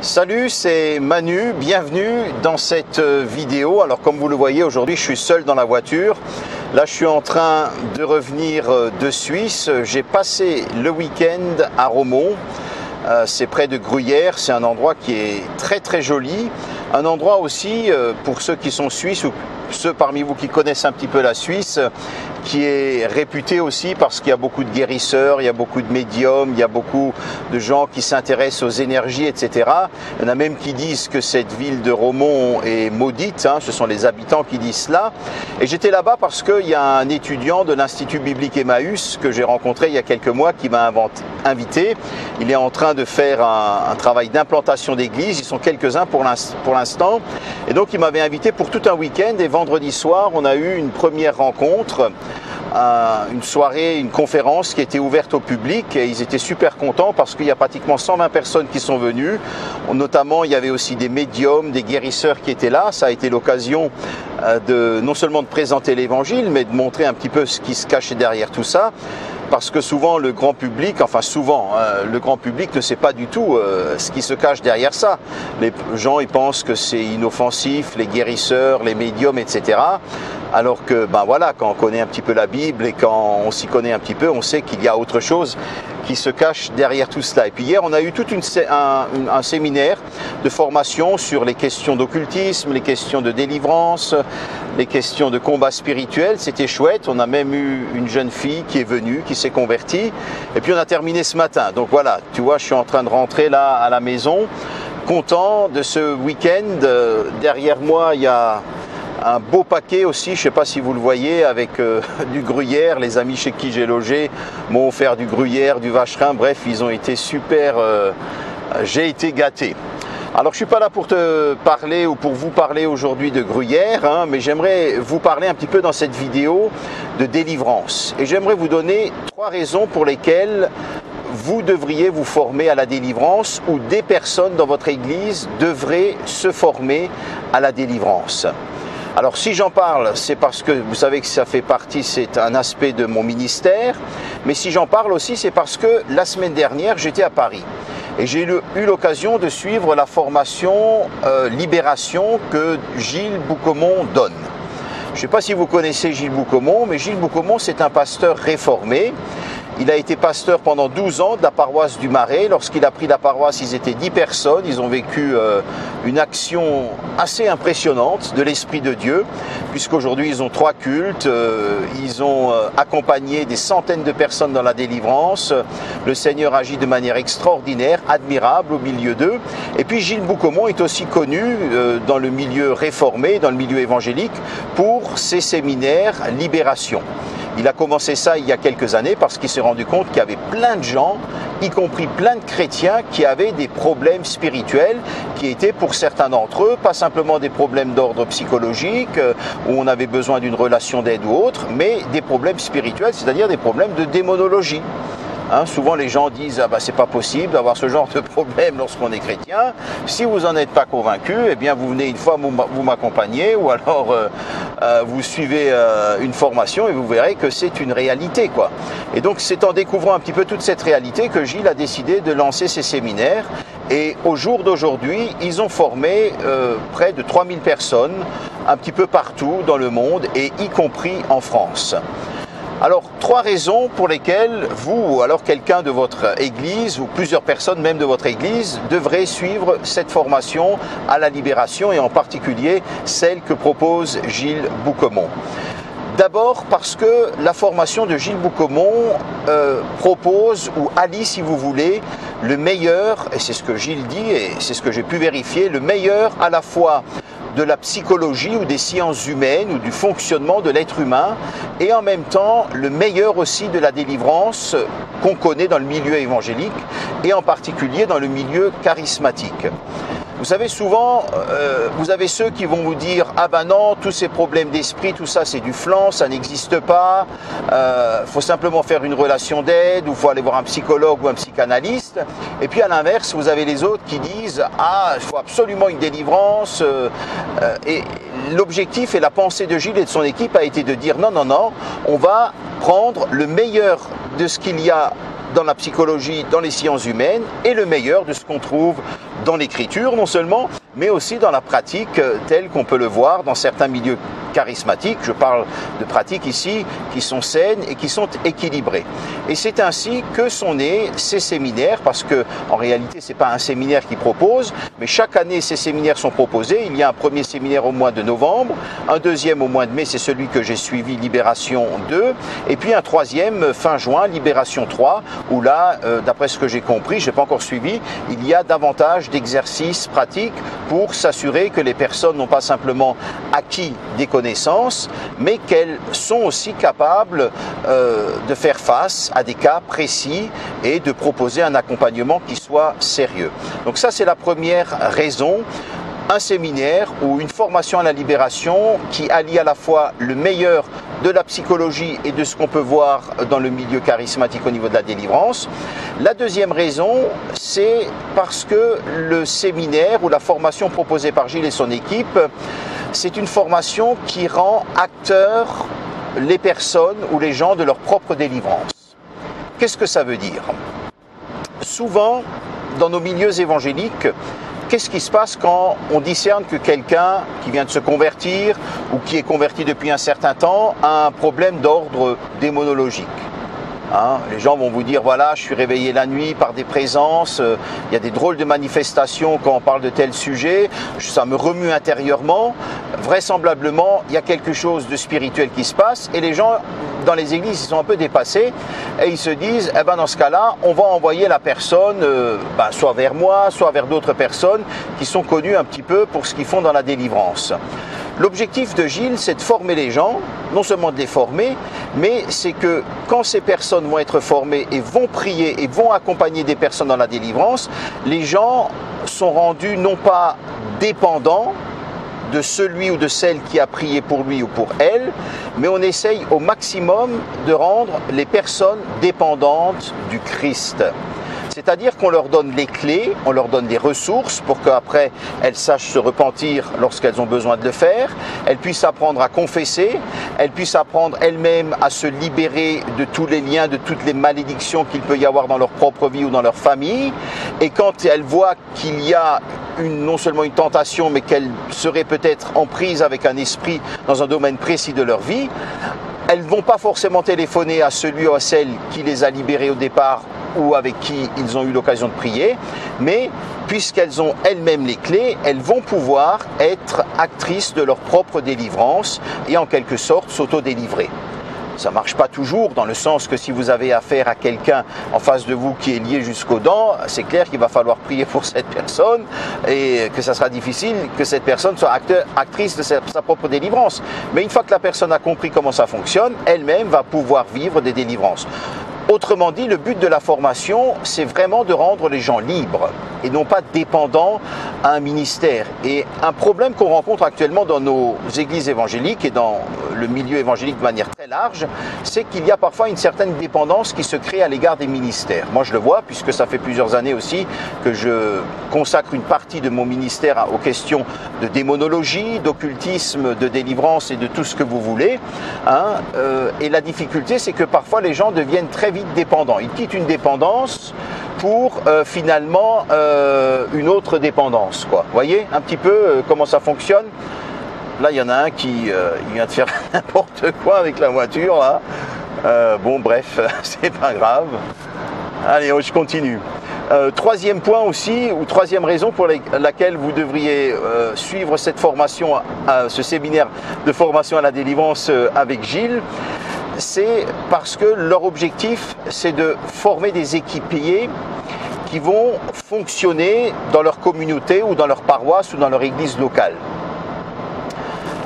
Salut, c'est Manu, bienvenue dans cette vidéo. Alors comme vous le voyez, aujourd'hui je suis seul dans la voiture. Là je suis en train de revenir de Suisse. J'ai passé le week-end à Romont. C'est près de Gruyère, c'est un endroit qui est très joli. Un endroit aussi, pour ceux qui sont suisses ou ceux parmi vous qui connaissent un petit peu la Suisse, qui est réputé aussi parce qu'il y a beaucoup de guérisseurs, il y a beaucoup de médiums, il y a beaucoup de gens qui s'intéressent aux énergies, etc. Il y en a même qui disent que cette ville de Romont est maudite, ce sont les habitants qui disent cela. Et j'étais là-bas parce qu'il y a un étudiant de l'Institut biblique Emmaüs que j'ai rencontré il y a quelques mois qui m'a invité. Il est en train de faire un travail d'implantation d'église, ils sont quelques-uns pour l'instant. Et donc il m'avait invité pour tout un week-end et vendredi soir on a eu une première rencontre. Une soirée, une conférence qui était ouverte au public et ils étaient super contents parce qu'il y a pratiquement 120 personnes qui sont venues. Notamment, il y avait aussi des médiums, des guérisseurs qui étaient là. Ça a été l'occasion non seulement de présenter l'évangile, mais de montrer un petit peu ce qui se cachait derrière tout ça. Parce que souvent le grand public, le grand public ne sait pas du tout ce qui se cache derrière ça. Les gens ils pensent que c'est inoffensif, les guérisseurs, les médiums, etc. Alors que quand on connaît un petit peu la Bible et quand on s'y connaît un petit peu, on sait qu'il y a autre chose qui se cache derrière tout cela. Et puis hier, on a eu tout un séminaire de formation sur les questions d'occultisme, les questions de délivrance, les questions de combat spirituel. C'était chouette. On a même eu une jeune fille qui est venue, qui s'est convertie. Et puis on a terminé ce matin. Donc voilà, tu vois, je suis en train de rentrer là à la maison, content de ce week-end. Derrière moi, il y a un beau paquet aussi, je ne sais pas si vous le voyez, avec du gruyère. Les amis chez qui j'ai logé m'ont offert du gruyère, du vacherin. Bref, ils ont été super. J'ai été gâté. Alors, je ne suis pas là pour te parler ou pour vous parler aujourd'hui de gruyère, mais j'aimerais vous parler un petit peu dans cette vidéo de délivrance. Et j'aimerais vous donner 3 raisons pour lesquelles vous devriez vous former à la délivrance ou des personnes dans votre église devraient se former à la délivrance. Alors si j'en parle, c'est parce que vous savez que ça fait partie, c'est un aspect de mon ministère, mais si j'en parle aussi, c'est parce que la semaine dernière, j'étais à Paris et j'ai eu l'occasion de suivre la formation Libération que Gilles Boucaumont donne. Je ne sais pas si vous connaissez Gilles Boucaumont, mais Gilles Boucaumont, c'est un pasteur réformé. Il a été pasteur pendant 12 ans de la paroisse du Marais. Lorsqu'il a pris la paroisse, ils étaient 10 personnes. Ils ont vécu une action assez impressionnante de l'Esprit de Dieu, puisqu'aujourd'hui ils ont 3 cultes. Ils ont accompagné des centaines de personnes dans la délivrance. Le Seigneur agit de manière extraordinaire, admirable au milieu d'eux. Et puis Gilles Boucaumont est aussi connu dans le milieu réformé, dans le milieu évangélique, pour ses séminaires Libération. Il a commencé ça il y a quelques années parce qu'il s'est rendu compte qu'il y avait plein de gens, y compris plein de chrétiens, qui avaient des problèmes spirituels, qui étaient pour certains d'entre eux, pas simplement des problèmes d'ordre psychologique, où on avait besoin d'une relation d'aide ou autre, mais des problèmes spirituels, c'est-à-dire des problèmes de démonologie. Souvent les gens disent c'est pas possible d'avoir ce genre de problème lorsqu'on est chrétien. Si vous n'en êtes pas convaincu, eh bien vous venez une fois vous m'accompagnez ou alors vous suivez une formation et vous verrez que c'est une réalité quoi. Et donc c'est en découvrant un petit peu toute cette réalité que Gilles a décidé de lancer ses séminaires. Et au jour d'aujourd'hui, ils ont formé près de 3000 personnes un petit peu partout dans le monde et y compris en France. Alors, 3 raisons pour lesquelles vous ou alors quelqu'un de votre église ou plusieurs personnes même de votre église devraient suivre cette formation à la libération et en particulier celle que propose Gilles Boucaumont. D'abord parce que la formation de Gilles Boucaumont propose ou allie, si vous voulez, le meilleur, et c'est ce que Gilles dit et c'est ce que j'ai pu vérifier, le meilleur à la fois de la psychologie ou des sciences humaines ou du fonctionnement de l'être humain et en même temps le meilleur aussi de la délivrance qu'on connaît dans le milieu évangélique et en particulier dans le milieu charismatique. Vous savez, souvent, vous avez ceux qui vont vous dire « Ah ben non, tous ces problèmes d'esprit, tout ça c'est du flan, ça n'existe pas, faut simplement faire une relation d'aide ou faut aller voir un psychologue ou un psychanalyste. » Et puis à l'inverse, vous avez les autres qui disent « Ah, il faut absolument une délivrance. » Et l'objectif et la pensée de Gilles et de son équipe a été de dire « Non, non, non, on va prendre le meilleur de ce qu'il y a dans la psychologie, dans les sciences humaines, et le meilleur de ce qu'on trouve dans l'écriture non seulement, mais aussi dans la pratique telle qu'on peut le voir dans certains milieux charismatiques. Je parle de pratiques ici qui sont saines et qui sont équilibrées. Et c'est ainsi que sont nés ces séminaires, parce que en réalité c'est pas un séminaire qui propose, mais chaque année ces séminaires sont proposés. Il y a un premier séminaire au mois de novembre, un deuxième au mois de mai, c'est celui que j'ai suivi, Libération 2, et puis un troisième fin juin, Libération 3, où là, d'après ce que j'ai compris, je n'ai pas encore suivi, il y a davantage d'exercices pratiques pour s'assurer que les personnes n'ont pas simplement acquis des connaissances, mais qu'elles sont aussi capables de faire face à des cas précis et de proposer un accompagnement qui soit sérieux. Donc ça, c'est la première raison. Un séminaire ou une formation à la libération qui allie à la fois le meilleur de la psychologie et de ce qu'on peut voir dans le milieu charismatique au niveau de la délivrance. La deuxième raison, c'est parce que le séminaire ou la formation proposée par Gilles et son équipe, c'est une formation qui rend acteurs les personnes ou les gens de leur propre délivrance. Qu'est-ce que ça veut dire? Souvent, dans nos milieux évangéliques, qu'est-ce qui se passe quand on discerne que quelqu'un qui vient de se convertir ou qui est converti depuis un certain temps a un problème d'ordre démonologique? Les gens vont vous dire, voilà, je suis réveillé la nuit par des présences, il y a des drôles de manifestations quand on parle de tel sujet, ça me remue intérieurement. Vraisemblablement, il y a quelque chose de spirituel qui se passe et les gens dans les églises, ils sont un peu dépassés et ils se disent, eh ben dans ce cas-là, on va envoyer la personne soit vers moi, soit vers d'autres personnes qui sont connues un petit peu pour ce qu'ils font dans la délivrance. L'objectif de Gilles, c'est de former les gens, non seulement de les former, mais c'est que quand ces personnes vont être formées et vont prier et vont accompagner des personnes dans la délivrance, les gens sont rendus non pas dépendants de celui ou de celle qui a prié pour lui ou pour elle, mais on essaye au maximum de rendre les personnes dépendantes du Christ. C'est-à-dire qu'on leur donne les clés, on leur donne les ressources pour qu'après elles sachent se repentir lorsqu'elles ont besoin de le faire, elles puissent apprendre à confesser, elles puissent apprendre elles-mêmes à se libérer de tous les liens, de toutes les malédictions qu'il peut y avoir dans leur propre vie ou dans leur famille. Et quand elles voient qu'il y a non seulement une tentation, mais qu'elles seraient peut-être en prise avec un esprit dans un domaine précis de leur vie, elles ne vont pas forcément téléphoner à celui ou à celle qui les a libérées au départ ou avec qui ils ont eu l'occasion de prier, mais puisqu'elles ont elles-mêmes les clés, elles vont pouvoir être actrices de leur propre délivrance et en quelque sorte s'auto-délivrer. Ça ne marche pas toujours, dans le sens que si vous avez affaire à quelqu'un en face de vous qui est lié jusqu'aux dents, c'est clair qu'il va falloir prier pour cette personne et que ça sera difficile que cette personne soit actrice de sa propre délivrance. Mais une fois que la personne a compris comment ça fonctionne, elle-même va pouvoir vivre des délivrances. Autrement dit, le but de la formation, c'est vraiment de rendre les gens libres et non pas dépendants à un ministère. Et un problème qu'on rencontre actuellement dans nos églises évangéliques et dans le milieu évangélique de manière très large, c'est qu'il y a parfois une certaine dépendance qui se crée à l'égard des ministères. Moi, je le vois, puisque ça fait plusieurs années aussi que je consacre une partie de mon ministère aux questions de démonologie, d'occultisme, de délivrance et de tout ce que vous voulez. Et la difficulté, c'est que parfois les gens deviennent très vite dépendants. Ils quittent une dépendance pour finalement une autre dépendance, quoi. Vous voyez un petit peu comment ça fonctionne? Là, il y en a un qui vient de faire n'importe quoi avec la voiture, là. Bon, bref, c'est pas grave. Allez, je continue. Troisième point aussi, ou troisième raison pour laquelle vous devriez suivre cette formation, ce séminaire de formation à la délivrance avec Gilles, c'est parce que leur objectif, c'est de former des équipiers qui vont fonctionner dans leur communauté ou dans leur paroisse ou dans leur église locale.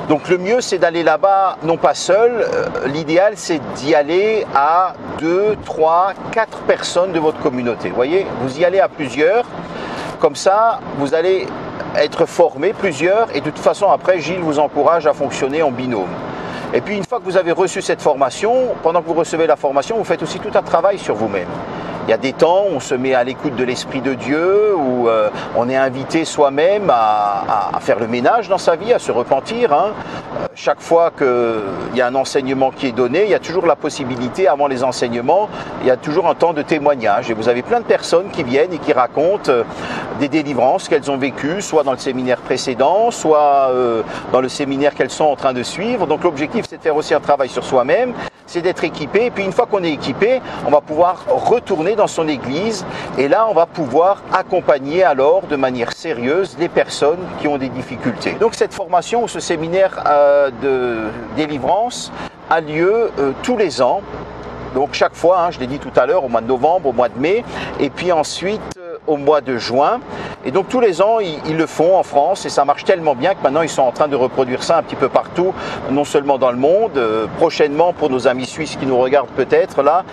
Donc le mieux, c'est d'aller là-bas, non pas seul, l'idéal, c'est d'y aller à 2, 3, 4 personnes de votre communauté. Vous voyez, vous y allez à plusieurs, comme ça, vous allez être formés plusieurs, et de toute façon, après, Gilles vous encourage à fonctionner en binôme. Et puis, une fois que vous avez reçu cette formation, pendant que vous recevez la formation, vous faites aussi tout un travail sur vous-même. Il y a des temps où on se met à l'écoute de l'Esprit de Dieu, où on est invité soi-même à faire le ménage dans sa vie, à se repentir. chaque fois qu'il y a un enseignement qui est donné, il y a toujours la possibilité, avant les enseignements, il y a toujours un temps de témoignage. Et vous avez plein de personnes qui viennent et qui racontent des délivrances qu'elles ont vécues, soit dans le séminaire précédent, soit dans le séminaire qu'elles sont en train de suivre. Donc l'objectif, c'est de faire aussi un travail sur soi-même, c'est d'être équipé. Et puis une fois qu'on est équipé, on va pouvoir retourner dans son église. Et là, on va pouvoir accompagner alors de manière sérieuse les personnes qui ont des difficultés. Donc cette formation ou ce séminaire de délivrance a lieu tous les ans. Donc chaque fois, je l'ai dit tout à l'heure, au mois de novembre, au mois de mai, et puis ensuite au mois de juin. Et donc tous les ans, ils le font en France et ça marche tellement bien que maintenant ils sont en train de reproduire ça un petit peu partout, non seulement dans le monde. Prochainement, pour nos amis suisses qui nous regardent peut-être là,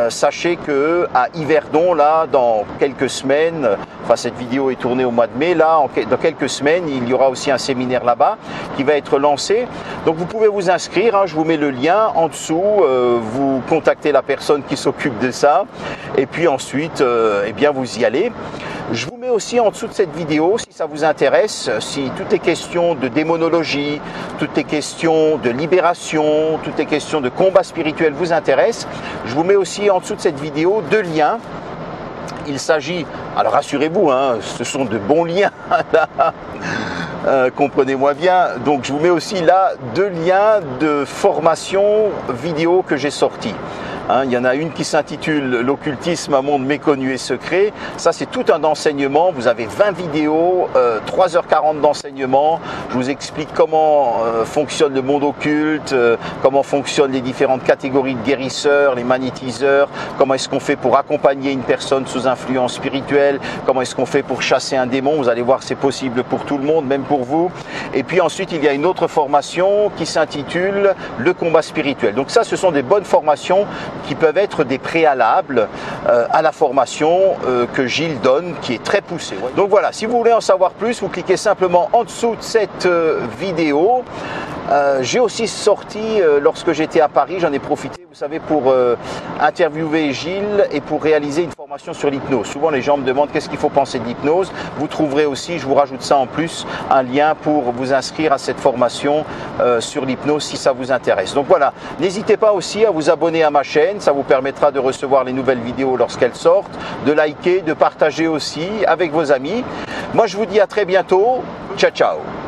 sachez que à Yverdon, là, dans quelques semaines, enfin cette vidéo est tournée au mois de mai, là, dans quelques semaines, il y aura aussi un séminaire là-bas qui va être lancé. Donc vous pouvez vous inscrire, je vous mets le lien en dessous, vous contactez la personne qui s'occupe de ça et puis ensuite, eh bien vous y allez. Je vous mets aussi en dessous de cette vidéo, si ça vous intéresse, si toutes les questions de démonologie, toutes les questions de libération, toutes les questions de combat spirituel vous intéressent, je vous mets aussi en dessous de cette vidéo 2 liens. Il s'agit, alors rassurez-vous, ce sont de bons liens, comprenez-moi bien. Donc je vous mets aussi là 2 liens de formation vidéo que j'ai sortis. Il y en a une qui s'intitule « L'occultisme, un monde méconnu et secret ». Ça, c'est tout un enseignement. Vous avez 20 vidéos, 3h40 d'enseignement. Je vous explique comment fonctionne le monde occulte, comment fonctionnent les différentes catégories de guérisseurs, les magnétiseurs, comment est-ce qu'on fait pour accompagner une personne sous influence spirituelle, comment est-ce qu'on fait pour chasser un démon. Vous allez voir, c'est possible pour tout le monde, même pour vous. Et puis ensuite, il y a une autre formation qui s'intitule « Le combat spirituel ». Donc ça, ce sont des bonnes formations qui peuvent être des préalables à la formation que Gilles donne, qui est très poussée. Donc voilà, si vous voulez en savoir plus, vous cliquez simplement en dessous de cette vidéo. J'ai aussi sorti, lorsque j'étais à Paris, j'en ai profité, vous savez, pour interviewer Gilles et pour réaliser une formation sur l'hypnose. Souvent les gens me demandent qu'est-ce qu'il faut penser de l'hypnose. Vous trouverez aussi, je vous rajoute ça en plus, un lien pour vous inscrire à cette formation sur l'hypnose si ça vous intéresse. Donc voilà, n'hésitez pas aussi à vous abonner à ma chaîne, ça vous permettra de recevoir les nouvelles vidéos lorsqu'elles sortent, de liker, de partager aussi avec vos amis. Moi je vous dis à très bientôt, ciao ciao.